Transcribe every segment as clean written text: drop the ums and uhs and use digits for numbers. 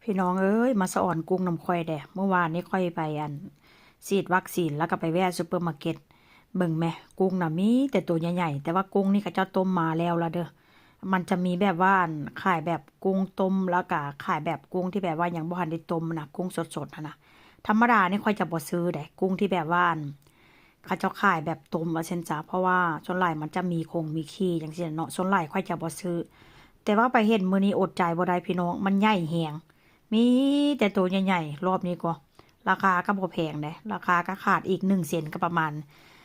พี่น้องเอ้ยมาสะอ่อนกุ้งน้ำข่อยแด่เมื่อวานนี้ค่อยไปฉีดวัคซีนแล้วก็ไปแวะซูเปอร์มาร์เก็ตเบิ่งแม่กุ้งน่ะมีแต่ตัวใหญ่ๆแต่ว่ากุ้งนี่เขาเจ้าต้มมาแล้วละเด้อมันจะมีแบบว่าขายแบบกุ้งต้มแล้วก็ขายแบบกุ้งที่แบบว่ายังบ่ทันได้ต้มนะกุ้งสดๆนะธรรมดานี่ค่อยจะบ่ซื้อเด้กุ้งที่แบบว่าเขาเจ้าขายแบบต้มว่าเช่นจ้าเพราะว่าส่วนหลายมันจะมีคงมีขี้จังซี่เนาะส่วนหลายค่อยจะบ่ซื้อแต่ว่าไปเห็นมื้อนี้อดใจบ่ได้พี่น้องมันใหญ่แฮง มีแต่ตัวใหญ่ๆรอบนี้ก็ราคาก็บ่แพงเลยราคาก็ขาดอีก1 เซนก็ประมาณ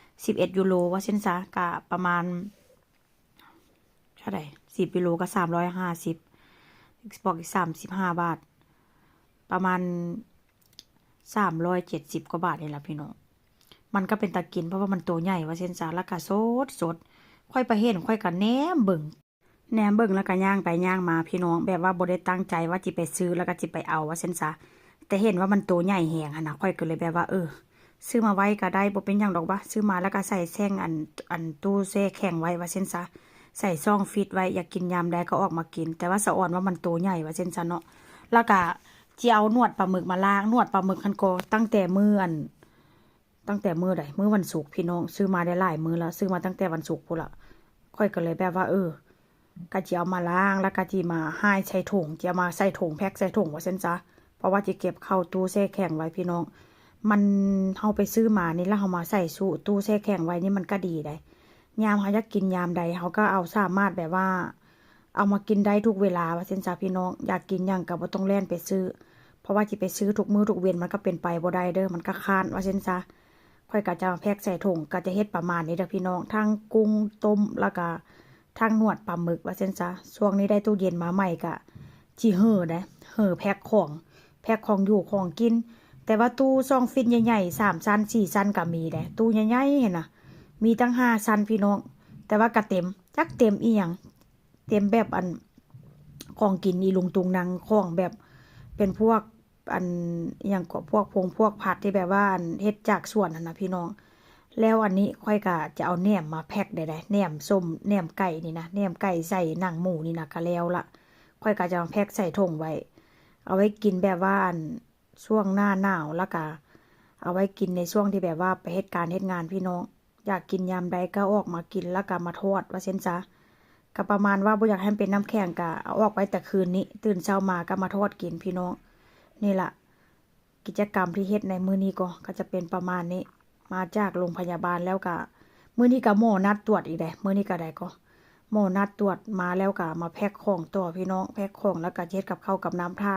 11 ยูโรว่าเช่นซะก็ประมาณเท่าไหร่10 ยูโรก็350บอกอีก35 บาทประมาณ370 กว่าบาทนี่แหละพี่น้องมันก็เป็นตะกินเพราะว่ามันตัวใหญ่ว่าเช่นซะแล้วก็สดค่อยไปเห็นค่อยก็แหนมเบิ่งแล้วก็ย่างไปย่างมาพี่น้องแบบว่าบ่ได้ตั้งใจว่าจิไปซื้อแล้วก็จิไปเอาว่าเช่นซะแต่เห็นว่ามันตัวใหญ่แหงนะค่อยก็เลยแบบว่าซื้อมาไว้ก็ได้บ่เป็นหยังดอกวะซื้อมาแล้วก็ใส่แช่งอันตู้แช่แข็งไว้ว่าเช่นซะใส่ซองฟิตไว้อยากกินยามใดก็ออกมากินแต่ว่าสะอ่อนว่ามันตัวใหญ่ว่าเช่นซะเนาะแล้วก็จิเอานวดปลาหมึกมาล้างนวดปลาหมึกคันโกตั้งแต่มื้อใดมื้อวันศุกร์พี่น้องซื้อมาได้หลายมื้อแล้วซื้อมาตั้งแต่วันศุกร์พุ่นละค่อยก็เลยแบบว่ากะจิเอามาล้างแล้วกะจิมาให้ใส่ถุงจะมาใส่ถุงแพ็คใส่ถุงว่าซั่นจ้ะเพราะว่าจะเก็บเข้าตู้แช่แข็งไว้พี่น้องมันเฮาไปซื้อมานี่แล้วเฮามาใส่สู่ตู้แช่แข็งไว้นี่มันก็ดีได้ยามเฮาอยากกินยามใดเฮาก็เอาสามารถแบบว่าเอามากินได้ทุกเวลาว่าซั่นจ้ะพี่น้องอยากกินหยังก็บ่ต้องแล่นไปซื้อเพราะว่าสิไปซื้อทุกมื้อทุกเว้นมันก็เป็นไปบ่ได้เด้อมันก็ค้านว่าซั่นจ้ะค่อยก็จะมาแพ็คใส่ถุงก็จะเฮ็ดประมาณนี้เด้อพี่น้องทั้งกุ้งต้มแล้วก็ ทางนวดปลาหมึกว่าเช่นซะช่วงนี้ได้ตู้เย็นมาใหม่กะจีเห่อนะเห่อแพ็คของอยู่ของกินแต่ว่าตู้ซองฟินใหญ่ๆ3 ชั้น4 ชั้นก็มีได้ตู้ใหญ่ๆเห็นนะมีตั้ง5 ชั้นพี่น้องแต่ว่ากะเต็มจักเต็มอีหยังเต็มแบบของกินอีลุงตุงนางของแบบเป็นพวกอันอหยังก็พวกผัดที่แบบว่าเฮ็ดจากสวนนั่นนะพี่น้อง แล้วอันนี้ค่อยก็จะเอาแหนมมาแพ็คได้แหนมส้มแหนมไก่นี่นะแหนมไก่ใส่หนังหมูนี่นะก็แล้วละค่อยก็จะมาแพ็คใส่ถุงไว้เอาไว้กินแบบว่าช่วงหน้าหนาวแล้วก็เอาไว้กินในช่วงที่แบบว่าไปเฮ็ดการเฮ็ดงานพี่น้องอยากกินยามใดก็ออกมากินแล้วก็มาทอดว่าเช่นซะก็ประมาณว่าบ่อยากให้มันเป็นน้ำแข็งก็เอาออกไว้แต่คืนนี้ตื่นเช้ามาก็มาทอดกินพี่น้องนี่ล่ะกิจกรรมที่เฮ็ดในมื้อนี้ก็จะเป็นประมาณนี้ มาจากโรงพยาบาลแล้วก็มื้อนี้ก็หมอนัดตรวจอีกได้มื้อนี้ก็ได้ก็หมอนัดตรวจมาแล้วก็มาแพ็คของต่อพี่น้องแพ็คของแล้วก็เฮ็ดกับข้าวกับน้ำท่า